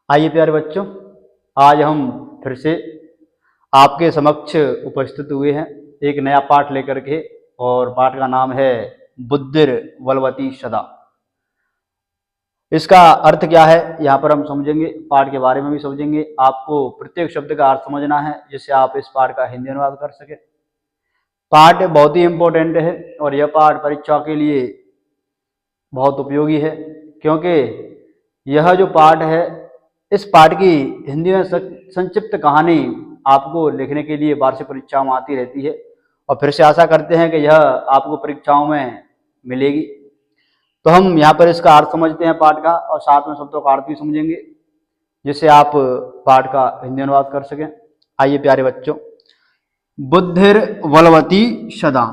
आइए प्यारे बच्चों, आज हम फिर से आपके समक्ष उपस्थित हुए हैं एक नया पाठ लेकर के। और पाठ का नाम है बुद्धिर्बलवती सदा। इसका अर्थ क्या है यहाँ पर हम समझेंगे, पाठ के बारे में भी समझेंगे। आपको प्रत्येक शब्द का अर्थ समझना है जिससे आप इस पाठ का हिंदी अनुवाद कर सके। पाठ बहुत ही इम्पोर्टेंट है और यह पाठ परीक्षा के लिए बहुत उपयोगी है, क्योंकि यह जो पाठ है, इस पाठ की हिंदी में संक्षिप्त कहानी आपको लिखने के लिए वार्षिक परीक्षाओं में आती रहती है और फिर से आशा करते हैं कि यह आपको परीक्षाओं में मिलेगी। तो हम यहाँ पर इसका अर्थ समझते हैं पाठ का, और साथ में शब्दों का अर्थ भी समझेंगे जिससे आप पाठ का हिंदी अनुवाद कर सकें। आइए प्यारे बच्चों, बुद्धिर्बलवती सदा।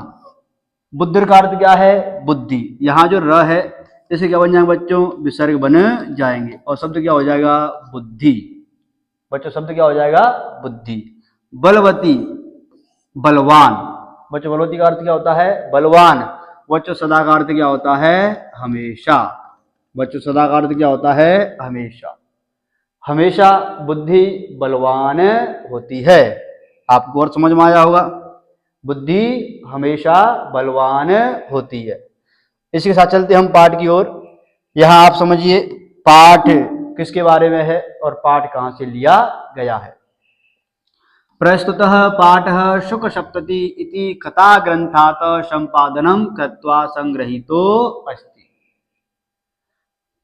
बुद्धिर का अर्थ क्या है? बुद्धि। यहाँ जो र है इसे क्या बन जाएंगे बच्चों? विसर्ग बन जाएंगे और शब्द क्या हो जाएगा? बुद्धि। बच्चों शब्द क्या हो जाएगा? बुद्धि। बलवती, बलवान। बच्चों बलवती का अर्थ क्या होता है? बलवान। बच्चों सदा का अर्थ क्या होता है? हमेशा। बच्चों सदा का अर्थ क्या होता है? हमेशा। हमेशा बुद्धि बलवान होती है। आपको और समझ में आया होगा, बुद्धि हमेशा बलवान होती है। इसी के साथ चलते हम पाठ की ओर। यहाँ आप समझिए पाठ किसके बारे में है और पाठ कहाँ से लिया गया है। प्रस्तुतः पाठः शुक सप्तति इति कथा ग्रंथात् संपादनं कृत्वा संग्रहीतो अस्ति।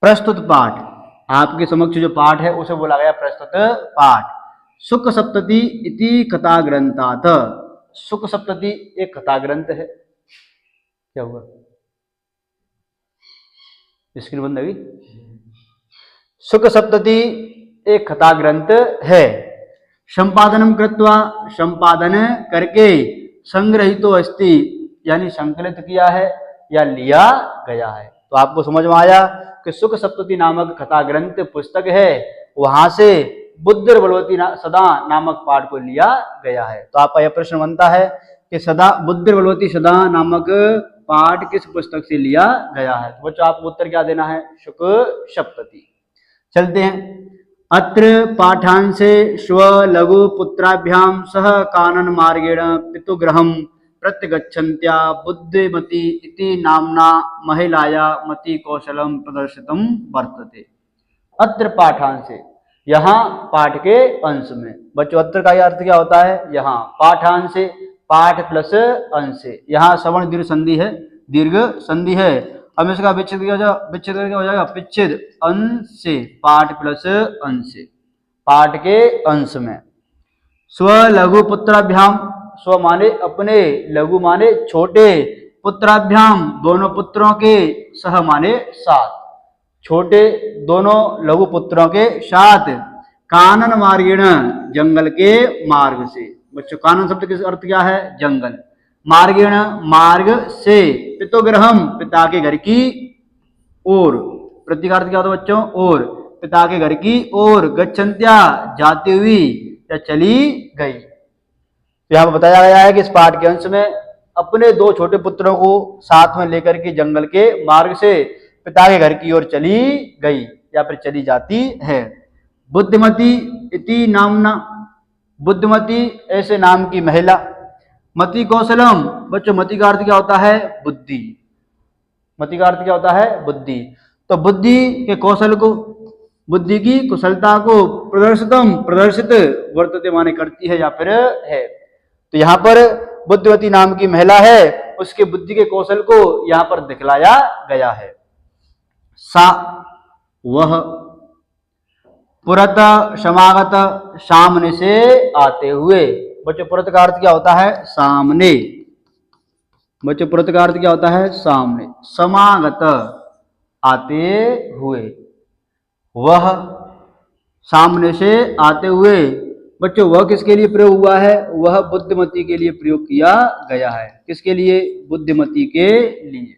प्रस्तुत पाठ, आपके समक्ष जो पाठ है उसे बोला गया प्रस्तुत पाठ। शुक सप्तति इति कथा ग्रंथात्। शुक सप्तति एक कथा ग्रंथ है। क्या हुआ? स्क्रीन बंद होगी। शुक सप्तति एक कथा ग्रंथ है। संपादनम कृत्वा, संपादन करके, संग्रहितो अस्ति यानी संकलित किया है या लिया गया है। तो आपको समझ में आया कि शुक सप्तति नामक कथा ग्रंथ पुस्तक है, वहां से बुद्धिर्बलवती सदा नामक पाठ को लिया गया है। तो आपका यह प्रश्न बनता है कि सदा बुद्धिर्बलवती सदा नामक पाठ किस पुस्तक से लिया गया है? तो बच्चों आपको उत्तर क्या देना है? शुक सप्तति। चलते हैं। अत्र पाठांशे स्व लघु पुत्राभ्याम सह कानन मार्गेण पितुगृहं प्रत्यगच्छन्त्या बुद्धिमती इति नाम्ना महिलाया मति कौशलम प्रदर्शितम वर्तते। अत्र पाठांशे, यहाँ पाठ के अंश में। बच्चों अत्र का अर्थ क्या होता है? यहाँ पाठांशे, पाठ प्लस अंश। यहाँ सवर्ण दीर्घ संधि है, दीर्घ संधि है। अब इसका विच्छेद क्या हो जाएगा? विच्छेद अंश से, पाठ प्लस अंश, पाठ के अंश में। स्व लघु पुत्राभ्याम, स्व माने अपने, लघु माने छोटे, पुत्राभ्याम दोनों पुत्रों के, सह माने साथ, छोटे दोनों लघु पुत्रों के साथ, कानन मार्गेण जंगल के मार्ग से। बच्चों कानन शब्द का अर्थ क्या है? जंगल। मार्गेण मार्ग से, पितुगृहम पिता के घर की ओर, प्रति का अर्थ क्या होता है बच्चों? और। पिता के घर की ओर, गच्छन्त्या जाती हुई या चली गई। तो यहाँ पर बताया गया है कि इस पाठ के अंश में अपने दो छोटे पुत्रों को साथ में लेकर के जंगल के मार्ग से पिता के घर की ओर चली गई या फिर चली जाती है। बुद्धिमती इति नामना, बुद्धिमती ऐसे नाम की महिला। मति कौशलम, बच्चों मति का अर्थ क्या होता है? बुद्धि। मति का अर्थ क्या होता है? बुद्धि। तो बुद्धि के कौशल को, बुद्धि की कुशलता को प्रदर्शितम प्रदर्शित वर्तते माने करती है या फिर है। तो यहाँ पर बुद्धिमती नाम की महिला है, उसके बुद्धि के कौशल को यहाँ पर दिखलाया गया है। सा वह, पुरत समागत सामने से आते हुए। बच्चों पुरत का अर्थ क्या होता है? सामने। बच्चों पुरत का अर्थ क्या होता है? सामने। समागत आते हुए, वह सामने से आते हुए। बच्चों वह किसके लिए प्रयोग हुआ है? वह बुद्धिमती के लिए प्रयोग किया गया है। किसके लिए? बुद्धिमती के लिए।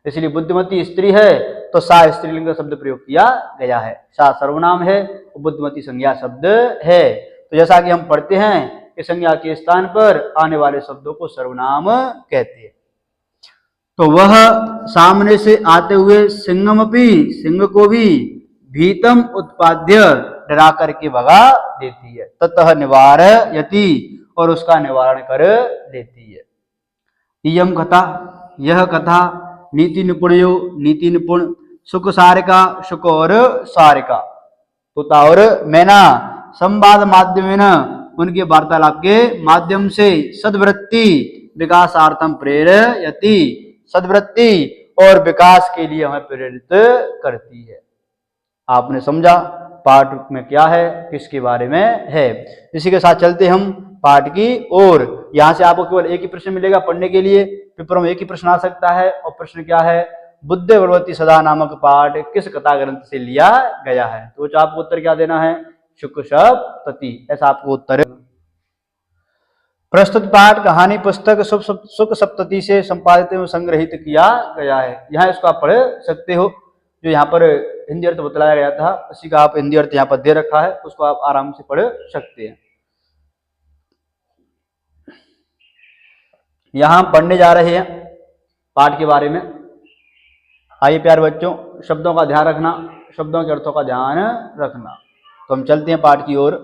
इसलिए बुद्धिमती स्त्री है तो सा स्त्रीलिंग का शब्द प्रयोग किया गया है। सा सर्वनाम है, बुद्धिमती संज्ञा शब्द है। तो जैसा कि हम पढ़ते हैं कि संज्ञा के स्थान पर आने वाले शब्दों को सर्वनाम कहते हैं। तो वह सामने से आते हुए सिंहमपि, सिंह को भी, भीतम उत्पाद्य डरा करके भगा देती है। ततः निवारयति, और उसका निवारण कर देती है। इयम कथा, यह कथा, नीति निपुणयो, नीति निपुण, सुख सारिका, सुख और सारिका, तोता और मैना, संवाद माध्यमेन, उनके वार्तालाप के माध्यम से, सद्वृत्ति विकासार्थम प्रेरयति, सद्वृत्ति और विकास के लिए हमें प्रेरित करती है। आपने समझा पाठ में क्या है, किसके बारे में है। इसी के साथ चलते हम पाठ की ओर। यहाँ से आपको केवल एक ही प्रश्न मिलेगा पढ़ने के लिए, पेपर में एक ही प्रश्न आ सकता है, और प्रश्न क्या है, बुद्धे भगवती सदा नामक पाठ किस कथा ग्रंथ से लिया गया है। तो आपको उत्तर क्या देना है, शुक सप्तति, ऐसा आपको उत्तर। प्रस्तुत पाठ कहानी पुस्तक शुक सप्तति से संपादित एवं संग्रहित किया गया है। यहाँ इसको आप पढ़ सकते हो। जो यहाँ पर हिंदी अर्थ बतलाया गया था उसी का आप हिंदी अर्थ यहाँ पर दे रखा है, उसको आप आराम से पढ़ सकते हैं। यहाँ पढ़ने जा रहे हैं पाठ के बारे में। आइए प्यारे बच्चों, शब्दों का ध्यान रखना, शब्दों के अर्थों का ध्यान रखना। तो हम चलते हैं पाठ की ओर।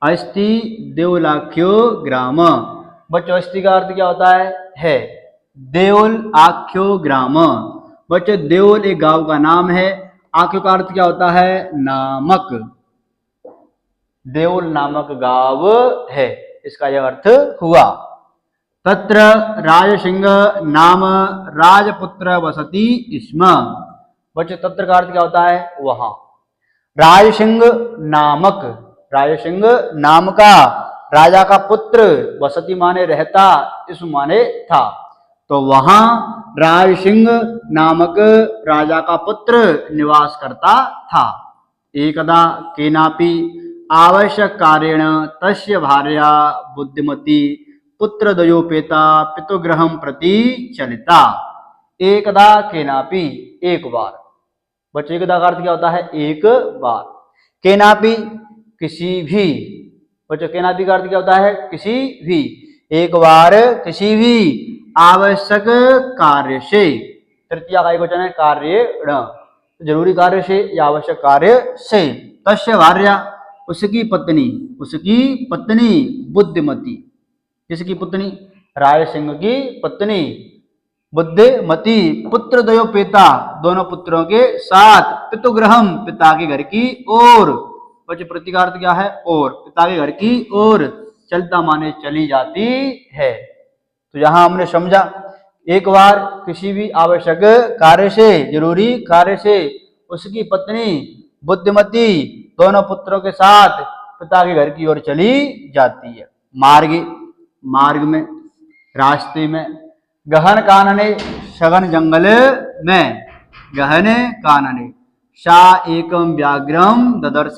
अस्ति देवलाख्यो ग्राम। बच्चों अस्ति का अर्थ क्या होता है देवल आख्यो ग्राम। बच्चों देवल एक गांव का नाम है। आख्यो का अर्थ क्या होता है, नामक। देवल नामक गांव है, इसका यह अर्थ हुआ। तत्र राजसिंह नाम राजपुत्र वसति स्म। बच्चों तत्र का अर्थ क्या होता है, वहां। राजसिंह नामक, राजसिंह नाम का राजा का पुत्र, वसति माने रहता, स्म माने था, तो वहां राजसिंह नामक राजा का पुत्र निवास करता था। एकदा केनापि आवश्यक कार्येण तस्य भार्या बुद्धिमती पुत्रद्वयोपेता पितुगृहं प्रति चलिता। एकदा केनापि, एक बार। बच्चों एकदा का अर्थ क्या होता है, एक बार। केनापि किसी भी। बच्चों केनापि का अर्थ क्या होता है, किसी भी। एक बार किसी भी आवश्यक कार्य से, तृतीया का एक वचन है कार्येण, जरूरी कार्य से या आवश्यक कार्य से। तस्य भार्या, उसकी पत्नी, उसकी पत्नी बुद्धिमती। किसकी पत्नी, राय सिंह की पत्नी बुद्धिमती पुत्रद्वयोपेता, दोनों पुत्रों के साथ, पितुगृहम पिता के घर की ओर। बच्चे प्रतिकार क्या है, और, पिता के घर की ओर चलता माने चली जाती है। तो यहां हमने समझा एक बार किसी भी आवश्यक कार्य से, जरूरी कार्य से उसकी पत्नी बुद्धिमती दोनों पुत्रों के साथ पिता के घर की ओर चली जाती है। मार्ग, मार्ग में, रास्ते में। गहन कानने, सघन जंगल में। गहन कानने। सा एकम व्याघ्रम ददर्श।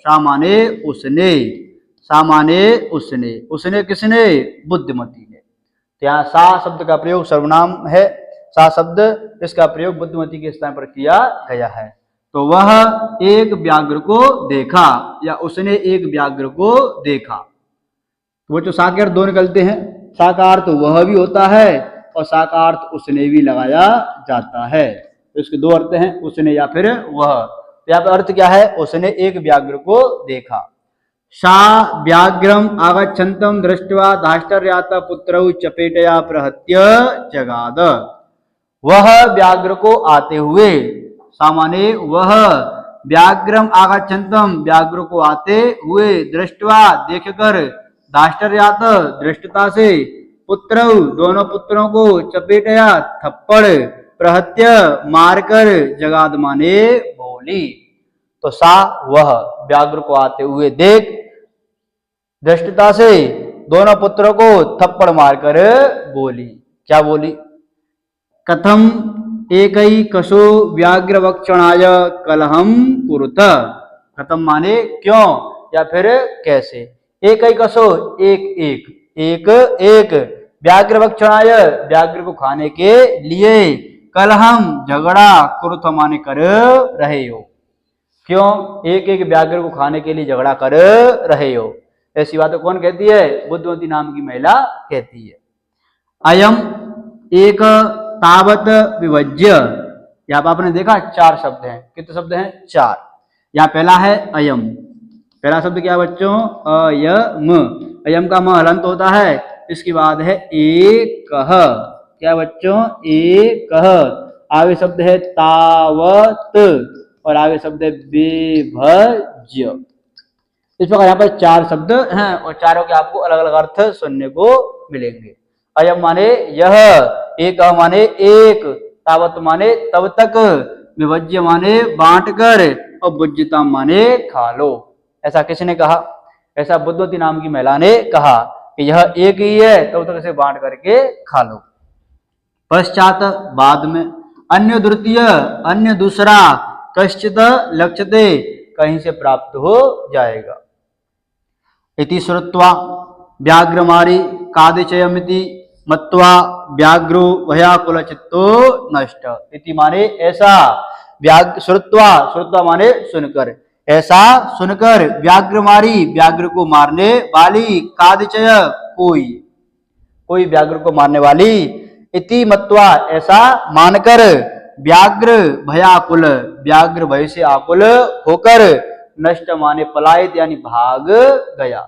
सा माने उसने, सा माने उसने, उसने किसने, बुद्धिमती ने। तो यहाँ सा शब्द का प्रयोग सर्वनाम है। सा शब्द इसका प्रयोग बुद्धिमती के स्थान पर किया गया है। तो वह एक व्याघ्र को देखा, या उसने एक व्याघ्र को देखा। तो वो जो सा के अर्थ दो निकलते हैं। सा का अर्थ वह भी होता है और सा का अर्थ उसने भी लगाया जाता है। तो इसके दो अर्थ हैं, उसने या फिर वह। तो यहाँ पर अर्थ क्या है, उसने एक व्याघ्र को देखा। सा व्याघ्रम आगच्छन्तम दृष्ट्वा दाष्टर्यात पुत्रौ चपेटया प्रहत्य जगाद। वह व्याघ्र को आते हुए, सामान्य वह व्याघ्रम आगच्छन्तम, व्याघ्र को आते हुए, दृष्ट्वा देखकर, दाष्टर्यात दृष्टता से, पुत्रौ दोनों पुत्रों को, चपेटया थप्पड़, प्रहत्य मारकर, जगाद माने बोली। तो सा वह व्याघ्र को आते हुए देख, दृष्टता से दोनों पुत्रों को थप्पड़ मारकर बोली। क्या बोली, कथम एकई कसो व्याघ्र वक्षणाय कलहम कुरुत। कथम माने क्यों या फिर कैसे। एकई कसो, एक एक, एक एक, व्याघ्र वक्षणाय व्याघ्र को खाने के लिए, कलहम झगड़ा, कुरुत माने कर रहे हो। क्यों एक एक व्याघ्र को खाने के लिए झगड़ा कर रहे हो। ऐसी बात कौन कहती है, बुद्धिमती नाम की महिला कहती है। अयम एक तावत विभज्य। यहाँ पर आपने देखा चार शब्द हैं। कितने शब्द हैं, चार। यहाँ पहला है अयम, पहला शब्द क्या बच्चों, अयम, अयम का म हलंत होता है। इसके बाद है एकः, क्या बच्चों, एकः। आगे शब्द है तावत और आगे शब्द है विभज्य। इस प्रकार यहाँ पर 4 शब्द हैं और चारों के आपको अलग अलग अर्थ सुनने को मिलेंगे। अयम माने यह, एक माने एक, तावत माने तब तक, विभज्य माने बांट कर और भुज्यता माने खा लो। ऐसा किसने कहा, ऐसा बुद्धवती नाम की महिला ने कहा कि यह एक ही है तब तक इसे बांट करके खा लो। पश्चात बाद में, अन्य द्वितीय, अन्य दूसरा, कश्चित लक्ष्यते, कहीं से प्राप्त हो जाएगा। इति श्रुत्वा व्याघ्रमारी कादिचयमिति मत्वा व्याघ्रो भयाकुल चित्तो नष्ट। इति माने ऐसा, श्रुत्वा, श्रुत्वा माने सुनकर, ऐसा सुनकर, व्याघ्रमारी व्याघ्र को मारने वाली, कादिचय कोई व्याघ्र को मारने वाली, इति मत्वा ऐसा मानकर, व्याघ्र भयाकुल व्याघ्र भय से आकुल होकर, नष्ट माने पलायित यानी भाग गया।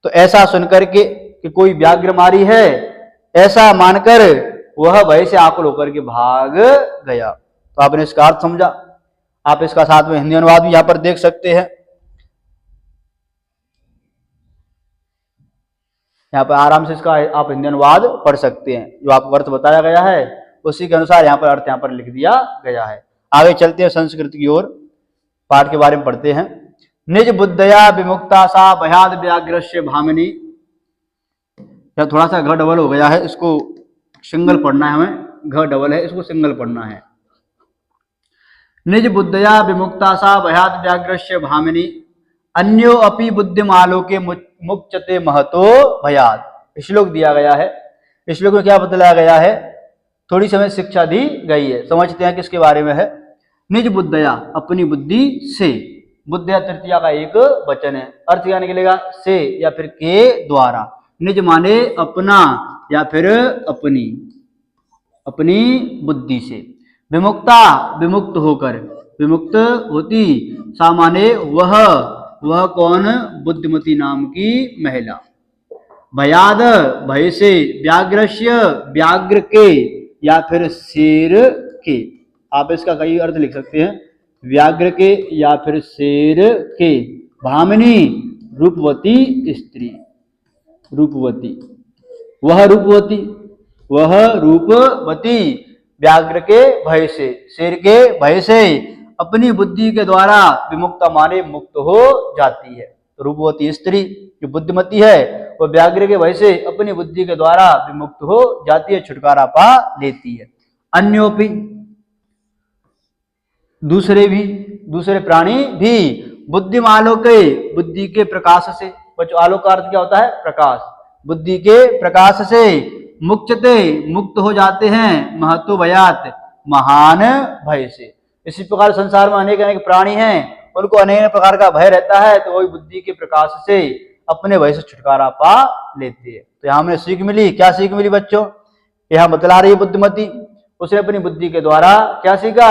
तो ऐसा सुनकर के कि कोई व्याघ्र मारी है, ऐसा मानकर वह भय से आकुल होकर के भाग गया। तो आपने इसका अर्थ समझा। आप इसका साथ में हिंदी अनुवाद भी यहां पर देख सकते हैं। यहाँ पर आराम से इसका आप हिंदी अनुवाद पढ़ सकते हैं। जो आपको अर्थ बताया गया है उसी के अनुसार यहाँ पर अर्थ यहाँ पर लिख दिया गया है। आगे चलते हैं संस्कृत की ओर, पाठ के बारे में पढ़ते हैं। निज बुद्धया विमुक्ता सा भयाद व्याघ्रस्य भामिनी। थोड़ा सा घ डबल हो गया है, इसको सिंगल पढ़ना है हमें, घ डबल है, इसको सिंगल पढ़ना है। निज बुद्धया विमुक्ता सा भयाद व्याघ्रस्य भामिनी, अन्यो अपि बुद्धिमालोके मुच्यते महतो भयाद। श्लोक दिया गया है। श्लोक में क्या बतलाया गया है, थोड़ी समय शिक्षा दी गई है, समझते हैं किसके बारे में है। निज बुद्धया अपनी बुद्धि से, बुद्धया तृतीया का एक वचन है, अर्थ क्या निकलेगा, से या फिर के द्वारा। निज माने अपना या फिर अपनी, अपनी बुद्धि से। विमुक्ता विमुक्त होकर, विमुक्त होती, सा माने वह कौन, बुद्धिमती नाम की महिला। भयाद भय से, व्याघ्रस्य व्याघ्र के या फिर शेर के। आप इसका कई अर्थ लिख सकते हैं, व्याघ्र के या फिर शेर के। भामिनी रूपवती स्त्री, रूपवती, वह रूपवती, वह रूपवती व्याघ्र के भय से, शेर के भय से अपनी बुद्धि के द्वारा, विमुक्ता माने मुक्त हो जाती है। तो रूपवती स्त्री जो बुद्धिमती है वह व्याघ्र के भय से अपनी बुद्धि के द्वारा विमुक्त हो जाती है, छुटकारा पा लेती है। अन्योपि दूसरे भी, दूसरे प्राणी भी, बुद्धिमालों के बुद्धि के प्रकाश से। बच्चों आलोक का अर्थ क्या होता है, प्रकाश, बुद्धि के प्रकाश से मुक्तते मुक्त हो जाते हैं, महतो भयात महान भय से। इसी प्रकार संसार में अनेक अनेक प्राणी हैं, उनको अनेक प्रकार का भय रहता है, तो वही बुद्धि के प्रकाश से अपने भय से छुटकारा पा लेते हैं। तो यहाँ हमें सीख मिली, क्या सीख मिली बच्चों, यहाँ बतला रही है बुद्धिमती, उसने अपनी बुद्धि के द्वारा क्या सीखा,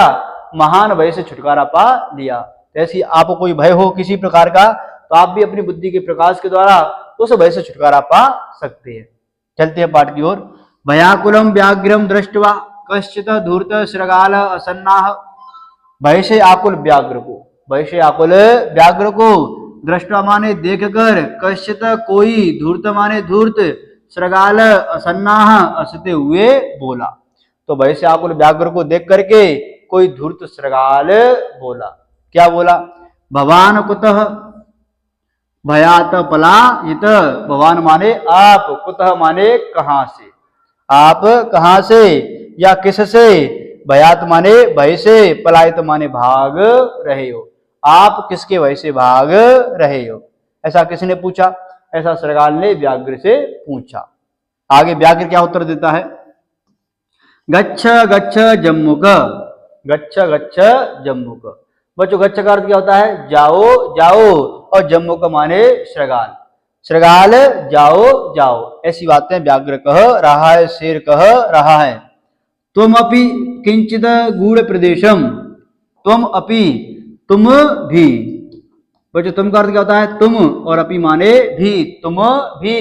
महान भय से छुटकारा पा लिया। ऐसी आपको कोई भय हो किसी प्रकार का, तो आप भी अपनी बुद्धि के प्रकाश के द्वारा उस भय से छुटकारा पा सकते हैं। चलते हैं पाठ की ओर। भयाकुलम व्याघ्रम दृष्टवा कश्चित धूर्त श्रगाल असन्नाह। भय से आकुल व्याघ्र को, भय से आकुल व्याघ्र को, दृष्टवा माने देखकर, कश्चित कोई, धूर्त माने धूर्त, श्रगाल असन्नाह असते हुए बोला। तो भय से आकुल व्याघ्र को देख करके कोई धूर्त श्रगाल बोला। क्या बोला, भवान कुतः भयात पलायित। भवान माने आप, कुतः माने कहां से, आप कहां से या किस से, भयात माने भय से, पलायित माने भाग रहे हो, आप किसके भय से भाग रहे हो, ऐसा किसने पूछा, ऐसा श्रगाल ने व्याघ्र से पूछा। आगे व्याघ्र क्या उत्तर देता है, गच्छ गच्छ जम्मुक, गच्छ गच्छ जम्मुक। बच्चों गच्छ का अर्थ क्या होता है, जाओ जाओ, और जम्मुक माने श्रगाल, श्रगाल जाओ जाओ। ऐसी बातें व्याघ्र कह रहा है, शेर कह रहा है। तुम अपि किंचित गूढ़ प्रदेशम, तुम अपि तुम भी। बच्चों तुम का अर्थ क्या होता है? तुम, और अपि माने भी, तुम भी।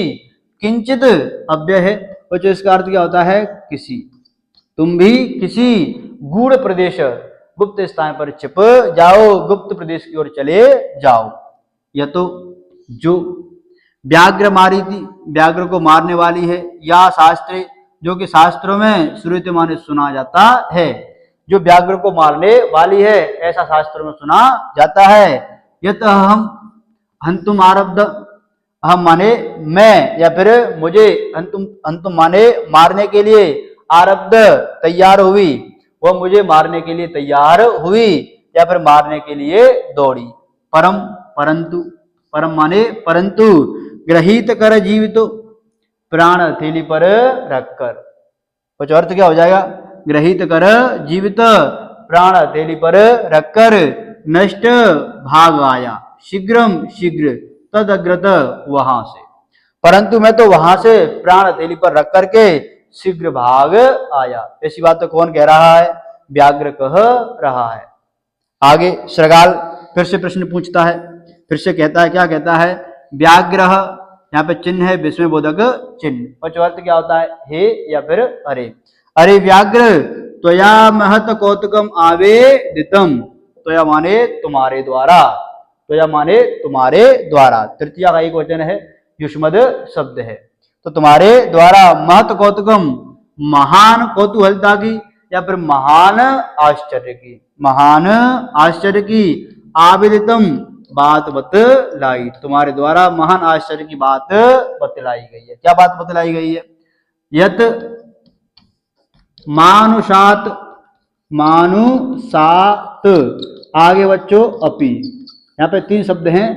किंचित अव्यय है। बच्चों इसका अर्थ क्या होता है? किसी। तुम भी किसी गूढ़ प्रदेश, गुप्त स्थान पर छिप जाओ, गुप्त प्रदेश की ओर चले जाओ। यह तो जो व्याघ्र मारी थी, व्याघ्र को मारने वाली है, या शास्त्र, जो कि शास्त्रों में श्रुति माने सुना जाता है। जो व्याघ्र को मारने वाली है ऐसा शास्त्रों में सुना जाता है। यत हम हंतुम आरब्ध, हम माने मैं, या फिर मुझे, हंतुम माने मारने के लिए, आरब्ध तैयार हुई, वह मुझे मारने के लिए तैयार हुई, या फिर मारने के लिए दौड़ी। परम, परंतु, परम माने परंतु, ग्रहित कर जीवित, प्राण हथेली पर रखकर। कुछ अर्थ क्या हो जाएगा? ग्रहित कर जीवित, प्राण हथेली पर रखकर, नष्ट भाग आया, शीघ्रम शीघ्र, तद अग्रत वहां से। परंतु मैं तो वहां से प्राण हथेली पर रख करके शीघ्र भाग आया। ऐसी बात तो कौन कह रहा है? व्याघ्र कह रहा है। आगे श्रगाल फिर से प्रश्न पूछता है, फिर से कहता है, क्या कहता है? व्याघ्र, यहाँ पे चिन्ह है, विस्मय बोधक चिन्ह। और अर्थ क्या होता है? हे या फिर अरे। अरे व्याघ्र, त्वया महत कौतुकम आवेदितम, त्वया माने तुम्हारे द्वारा, त्वया माने तुम्हारे द्वारा, तृतीया का एक वचन है, युष्मद शब्द है। तो तुम्हारे द्वारा महत कौतुकम, महान कौतूहलता की, या फिर महान आश्चर्य की, महान आश्चर्य की, आवेदितम बात बतलाई, तुम्हारे द्वारा महान आश्चर्य की बात बतलाई गई है। क्या बात बतलाई गई है? यत मानुषात, मानुषात, आगे बच्चों अपि, यहाँ पे तीन शब्द हैं,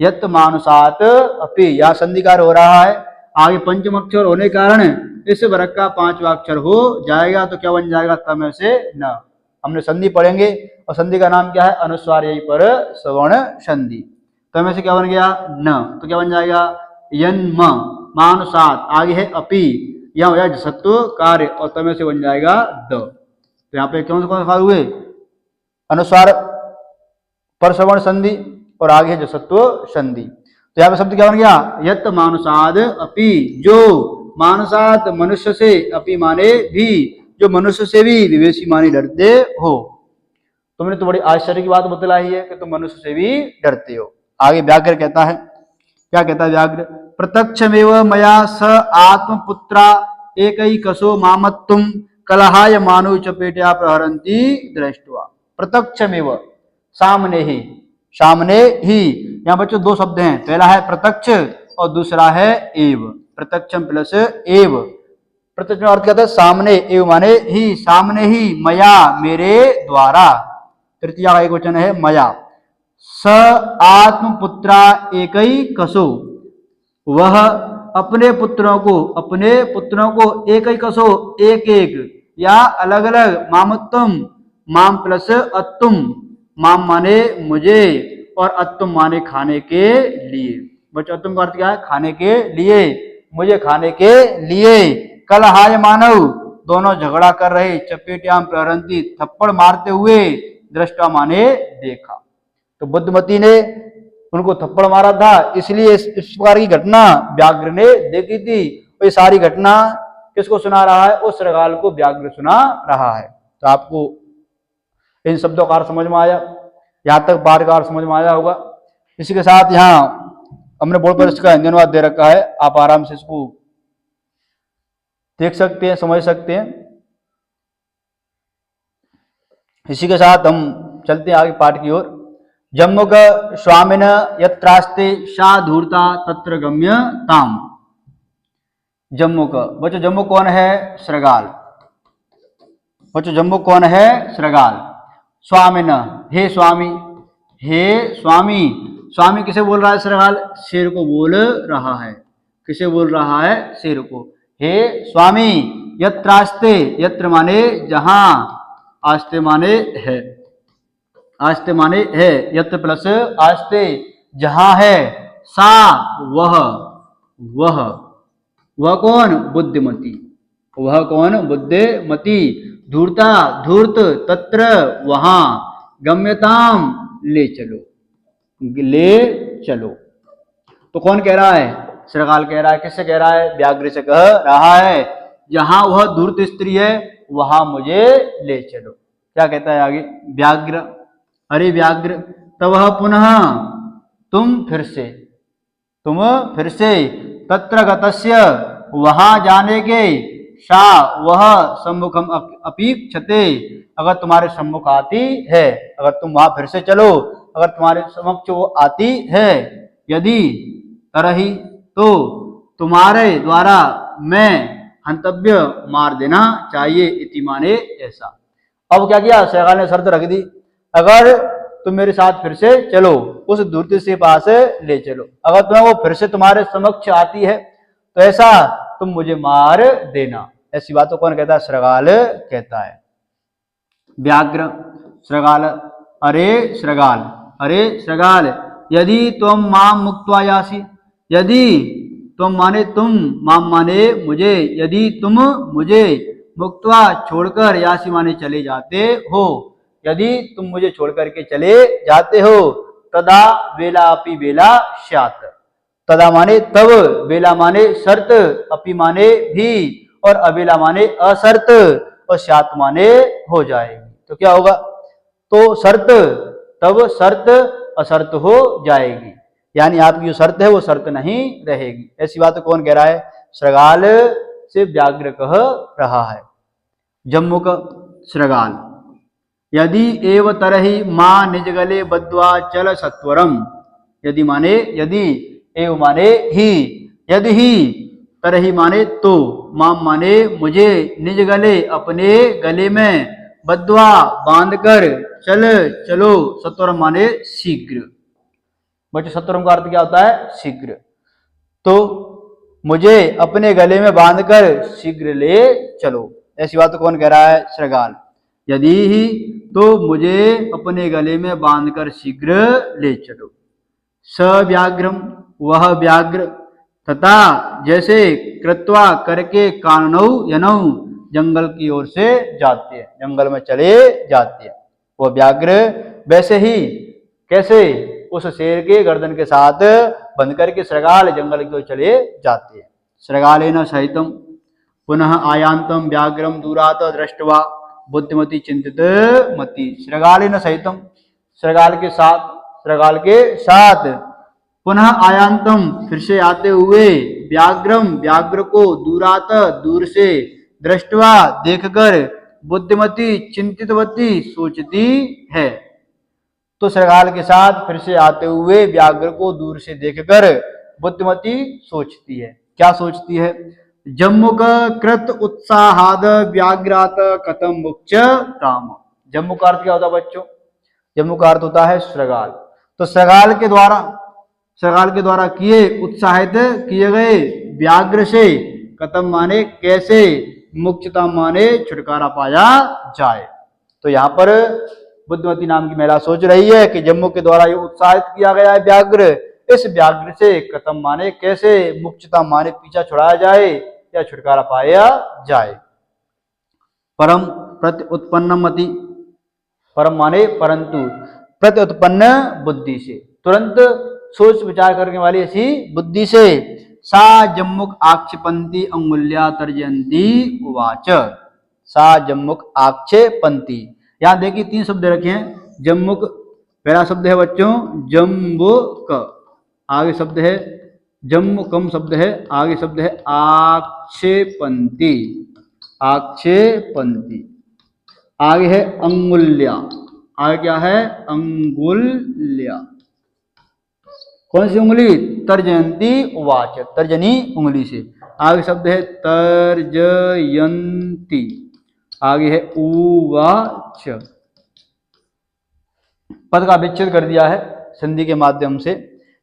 यत मानुषात अपि, यह संधिकार हो रहा है। आगे पंचम अक्षर होने के कारण इस वर्ग का पांचवा अक्षर हो जाएगा, तो क्या बन जाएगा? तम से न। हमने संधि पढ़ेंगे, और संधि का नाम क्या है? अनुस्वार यही पर सवर्ण संधि। तम से क्या बन गया? न। तो क्या बन जाएगा? यन्म, मानुषात, आगे है अपि, यहाँ हो जाएगा जसत्व कार्य, और तम से बन जाएगा द। तो यहाँ पे कौन से हुए? अनुस्वार पर सवर्ण संधि, और आगे है जसत्व संधि। तो यहाँ पे शब्द क्या बन गया? यत मानुषाद अपि, जो मानुषात मनुष्य से, अपि माने भी, जो मनुष्य से भी विवेशी माने डरते हो। तुमने तो बड़ी आश्चर्य की बात बतलाई है कि तुम मनुष्य से भी डरते हो। आगे व्याघ्र कहता है, क्या कहता है व्याघ्र? प्रत्यक्षमेव मया स आत्मपुत्रा एकैकशो मामत्तुम कलहाय मानव चपेट्या प्रहरन्ति दृष्ट्वा। प्रत्यक्षमेव, सामने ही, सामने ही। यहाँ बच्चों दो शब्द हैं, पहला है प्रत्यक्ष और दूसरा है एव। प्रत्यक्षम प्लस एव। प्रत्यक्ष अर्थ क्या था? सामने, एव माने ही, सामने ही, मया मेरे द्वारा, तृतीया का एक वचन है मया। स आत्मपुत्रा एकैकशो, वह अपने पुत्रों को एकैकशो, एक एक या अलग अलग, मामुत्तम, माम प्लस अत्तुम, माम माने मुझे, और अत्तुम माने खाने के लिए। बच्चों अत्तुम का अर्थ क्या है? खाने के लिए, मुझे खाने के लिए। कलहाय मानव, दोनों झगड़ा कर रहे, चपेट्याम प्रहरन्ति, थप्पड़ मारते हुए, दृष्टा माने देखा। तो बुद्धमती ने उनको थप्पड़ मारा था, इसलिए इस प्रकार की घटना व्याघ्र ने देखी थी। तो ये सारी घटना किसको सुना रहा है? उस श्रगाल को व्याघ्र सुना रहा है। तो आपको इन शब्दों का अर्थ समझ में आया, यहाँ तक बार का अर्थ समझ में आया होगा। इसी के साथ यहाँ हमने बोर्ड पर इसका हिंदी अनुवाद दे रखा है, आप आराम से इसको देख सकते हैं, समझ सकते हैं। इसी के साथ हम चलते हैं आगे पाठ की ओर। जम्मुक स्वामिन यत्रास्ते सा धूर्ता तत्र गम्य ताम। जम्मुक, बच्चों जम्मुक कौन है? श्रगाल। बच्चों जम्मुक कौन है? श्रगाल। स्वामिन, हे स्वामी, हे स्वामी। स्वामी किसे बोल रहा है? श्रगाल शेर को बोल रहा है। किसे बोल रहा है? शेर को। हे स्वामी, यत्रास्ते, यत्र माने जहां, आस्ते माने है, आस्ते माने है, यत्र प्लस आस्ते, जहां है, सा वह कौन? बुद्धिमती, वह कौन? बुद्धिमती। धूर्ता, धूर्त, तत्र वहां, गम्यताम ले चलो, ले चलो। तो कौन कह रहा है? श्रगाल कह रहा है। किससे कह रहा है? व्याघ्र से कह रहा है, जहां वह धूर्त स्त्री है वहां मुझे ले चलो। क्या कहता है आगे? व्याघ्र, अरे व्याघ्र, तब पुनः तुम फिर से तत्र गतस्य वहां जाने के, सा वह सम्मुखम अपीक्षते, अगर तुम्हारे सम्मुख आती है, अगर तुम वहां फिर से चलो, अगर तुम्हारे समक्ष वो आती है, यदि तरही, तो तुम्हारे द्वारा मैं हंतव्य मार देना चाहिए, इति माने ऐसा। अब क्या किया? श्रगाल ने शर्त रख दी, अगर तुम मेरे साथ फिर से चलो, उस धूर्त से पास ले चलो, अगर तुम्हें वो फिर से तुम्हारे समक्ष आती है तो ऐसा तुम मुझे मार देना। ऐसी बात तो कौन कहता है? श्रगाल कहता है। व्याघ्र, श्रगाल, अरे श्रगाल, अरे श्रगाल, यदि तुम माम मुक्त्वा यासी, यदि तुम माने तुम, माम माने मुझे, यदि तुम मुझे मुक्त्वा छोड़कर, यासी माने चले जाते हो, यदि तुम मुझे छोड़ करके चले जाते हो, तदा वेला अपि वेला स्यात्, तदा माने तब, वेला माने शर्त, अपि माने भी, और अवेला माने अशर्त, और स्यात् माने हो जाएगी। तो क्या होगा? तो शर्त, तब शर्त अशर्त हो जाएगी, यानी आपकी जो शर्त है वो शर्त नहीं रहेगी। ऐसी बात कौन कह रहा है? श्रगाल से व्याघ्र कह रहा है। जम्मुक, श्रगाल, यदि एव तरहि मां निज गले बद्ध्वा चल सत्वरम, यदि माने यदि, एव माने ही, यदि ही, तरहि माने तो, मां माने मुझे, निज गले अपने गले में, बद्ध्वा बांधकर, चल चलो, सत्वरम माने शीघ्र। बच्चों सत्वरम का अर्थ क्या होता है? शीघ्र। तो मुझे अपने गले में बांधकर शीघ्र ले चलो। ऐसी बात तो कौन कह रहा है? श्रगाल। यदि ही, तो मुझे अपने गले में बांधकर शीघ्र ले चलो। स व्याघ्रम, वह व्याघ्र, तथा जैसे, कृत्वा करके, काननौ यनौ, जंगल की ओर से जाते हैं, जंगल में चले जाते हैं। वह व्याघ्र वैसे ही, कैसे? उस शेर के गर्दन के साथ बंध करके श्रगाल जंगल की ओर चले जाते हैं। श्रगालेन सहितम पुनः आयांतम व्याघ्रम दूरात दृष्ट्वा बुद्धिमती चिंतित मति। श्रगालेन सहितम, श्रगाल के साथ, श्रगाल के साथ, पुनः आयांतम, फिर से आते हुए, व्याघ्रम, व्याघ्र को, दूरात, दूर से, दृष्टवा, देखकर, बुद्धिमती, चिंतितवती, सोचती है। तो श्रगाल के साथ फिर से आते हुए व्याघ्र को दूर से देखकर बुद्धिमती सोचती है। क्या सोचती है? जम्मुक कृत उत्साहाद व्याघ्रात कथम मुक्च ताम। जम्मू का अर्थ क्या होता है बच्चों? जम्मू का अर्थ होता है श्रगाल। तो श्रगाल के द्वारा किए, उत्साहित किए गए व्याघ्र से, कथम माने कैसे, मुक्तता माने छुटकारा पाया जाए। तो यहाँ पर बुद्धिमती नाम की महिला सोच रही है कि जम्मू के द्वारा ये उत्साहित किया गया है व्याघ्र, इस व्याघ्र से कथम माने कैसे, मुक्तता माने पीछा छुड़ाया जाए या छुटकारा पाया जाए। परम प्रति उत्पन्न मति, परम माने परंतु, प्रति उत्पन्न बुद्धि से, तुरंत सोच विचार करने वाली ऐसी बुद्धि से, सा जम्मुक आक्षेपंती अंगुल्या तर्जयंती उवाच। सा जम्मुक आक्षेपंती, यहां देखिए 3 शब्द रखे हैं। जम्मुक पहला शब्द है बच्चों जम्बुक, आगे शब्द है जम्मुकम, शब्द है आगे शब्द है आक्षेपंती, आक्षेपंती, आगे है अंगुल्या, आगे क्या है? अंगुल्या। कौन सी उंगली? तर्जयंती उवाच, तर्जनी उंगली से। आगे शब्द है तर्जयंती, आगे है उवाच। पद का विच्छेद कर दिया है संधि के माध्यम से।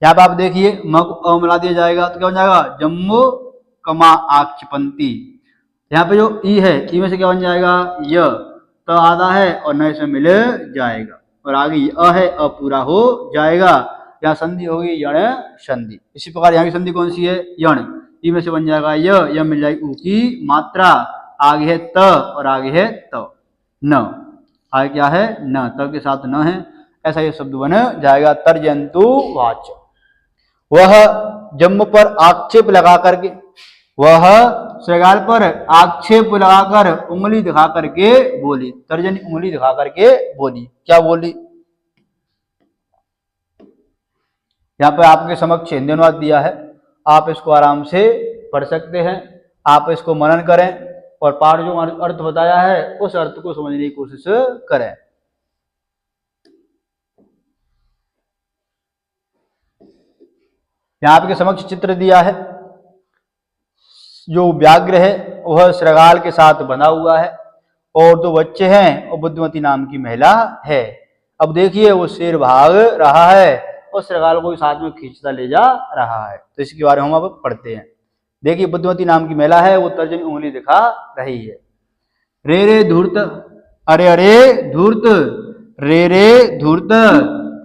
यहाँ पे आप देखिए म को अ मिला दिया जाएगा तो क्या बन जाएगा? जम्मू कमा आक्षेपंती। यहाँ पे जो ई है, ई में से क्या बन जाएगा? य, तो आधा है और न से मिल जाएगा, और आगे अ है, अ पूरा हो जाएगा। यहाँ संधि होगी यण संधि। इसी प्रकार यहाँ की संधि कौन सी है? यण। ई में से बन जाएगा य मिल जाएगी ऊ की मात्रा, आगे है त और आगे है त, न, आगे क्या है? न, त के साथ न है। ऐसा ये शब्द बन जाएगा। तर्जयन्तु वाच, वह जम्म पर आक्षेप लगा करके, वह श्रृगाल पर आक्षेप लगाकर उंगली दिखा करके बोली। तर्जनी उंगली दिखा करके बोली, क्या बोली? यहाँ पे आपके समक्ष हिंदी अनुवाद दिया है, आप इसको आराम से पढ़ सकते हैं। आप इसको मनन करें और पाठ जो अर्थ बताया है उस अर्थ को समझने की कोशिश करें। यहाँ आपके समक्ष चित्र दिया है, जो व्याघ्र है वह श्रृगाल के साथ बंधा हुआ है और दो बच्चे हैं और बुद्धिमती नाम की महिला है। अब देखिए वो शेर भाग रहा है और श्रृगाल को साथ में खींचता ले जा रहा है। तो इसके बारे में हम अब पढ़ते हैं। देखिए बुद्धिमती नाम की महिला है, वो तर्जनी उंगली दिखा रही है। रे रे धूर्त, अरे अरे धूर्त, रे रे धूर्त,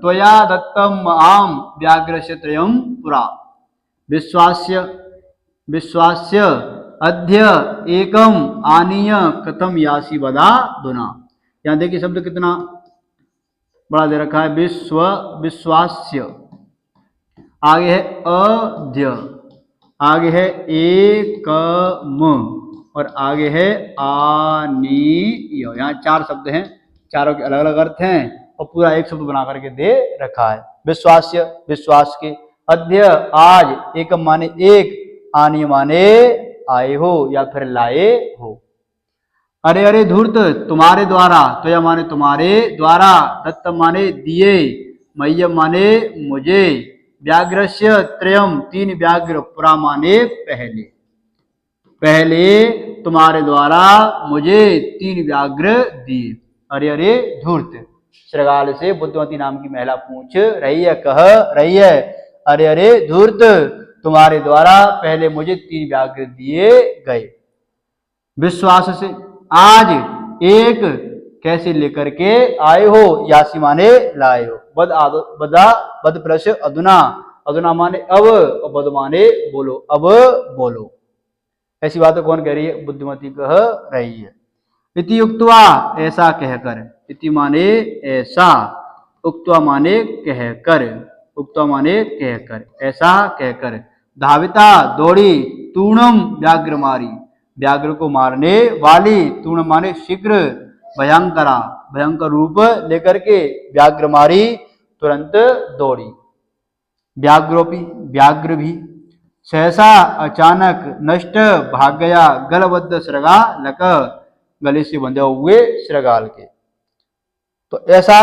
त्वया दत्तम आम व्याघ्रस्य त्रयं पुरा, विश्वास्य विश्वास्य अद्य एकम आनीय कथम यासी वदा दुना। यहाँ देखिए शब्द कितना बड़ा दे रखा है, विश्व विश्वास्य, आगे है अद्य, आगे है एकम और आगे है आनीय। यहाँ चार शब्द हैं, चारों के अलग अलग अर्थ हैं और पूरा एक शब्द बना करके दे रखा है। विश्वास्य विश्वास के, अद्य आज, एकम माने एक, आनीय माने आए हो या फिर लाए हो। अरे अरे धूर्त तुम्हारे द्वारा, तो यह माने तुम्हारे द्वारा, दत्तम माने दिए, मह्यम माने मुझे, व्याघ्रस्य त्रयम तीन व्याघ्र, पुरा माने पहले, पहले तुम्हारे द्वारा मुझे तीन व्याघ्र दिए। अरे अरे धूर्त, श्रृगाल से बुद्धिमती नाम की महिला पूछ रही है, कह रही है, अरे अरे धूर्त तुम्हारे द्वारा पहले मुझे तीन व्याघ्र दिए गए। विश्वास से आज एक कैसे लेकर के आए हो, यासी माने लाए हो, बद प्लस अधुना, अधुना माने अब और बद माने बोलो, अब बोलो। ऐसी बात कौन कह रही है? बुद्धिमती कह रही है। इति उक्त्वा ऐसा कहकर, इति माने ऐसा, उक्त्वा माने कहकर, उक्त्वा माने कहकर, ऐसा कहकर, धाविता दौड़ी, तूणम व्याघ्र मारी, व्याघ्र को मारने वाली, तूण माने शीघ्र, भयंकरा भयंकर रूप लेकर के व्याघ्र मारी, तुरंत दौड़ी। व्याघ्रोपी व्याघ्र भी, सहसा अचानक, नष्ट भाग गया, गलबद्ध श्रृगालक, गले से बंधे हुए श्रृगाल के। तो ऐसा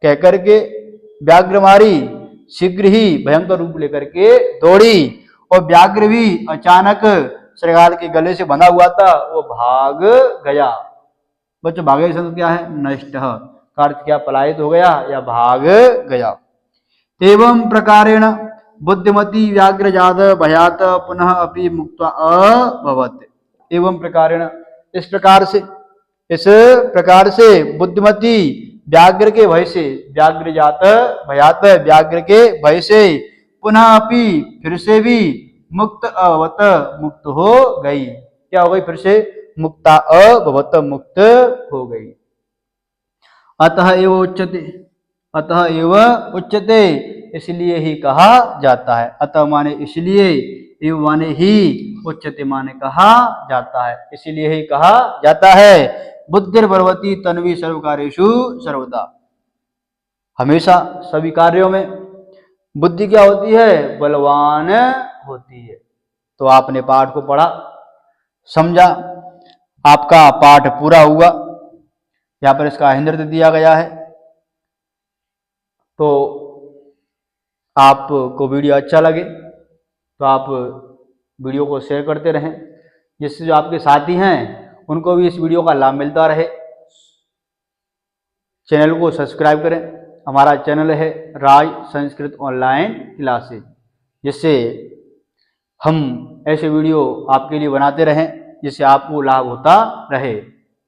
कहकर के व्याघ्र मारी, शीघ्र ही भयंकर रूप लेकर के दौड़ी, और व्याघ्र भी अचानक श्रृगाल के गले से बंधा हुआ था, वो भाग गया। बच्चों भागे शब्द क्या है? नष्ट का अर्थ क्या? पलायित हो गया या भाग गया। एवं प्रकारेण बुद्धिमती व्याघ्र जात भयात पुनः अपि मुक्त्वा अभवत। एवं प्रकारेण इस प्रकार से बुद्धिमती व्याघ्र के भय से, व्याघ्र जात भयात व्याघ्र के भय से, पुनः अपि फिर से भी, मुक्त अभवत मुक्त हो गई। क्या हो गई? फिर से मुक्ता अभवत मुक्त हो गई। अतः एव उच्यते, अतः एव उच्यते इसलिए ही कहा जाता है। अतः माने इसलिए, एव माने ही, उच्यते माने कहा जाता है, इसलिए ही कहा जाता है। बुद्धिर्बलवती तन्वी सर्वकार्येषु सर्वदा, हमेशा सभी कार्यों में बुद्धि क्या होती है? बलवान होती है। तो आपने पाठ को पढ़ा, समझा, आपका पाठ पूरा हुआ। यहाँ पर इसका हिंदृत दिया गया है। तो आपको वीडियो अच्छा लगे तो आप वीडियो को शेयर करते रहें, जिससे जो आपके साथी हैं उनको भी इस वीडियो का लाभ मिलता रहे। चैनल को सब्सक्राइब करें। हमारा चैनल है राज संस्कृत ऑनलाइन क्लासेज, जिससे हम ऐसे वीडियो आपके लिए बनाते रहें जिससे आपको लाभ होता रहे।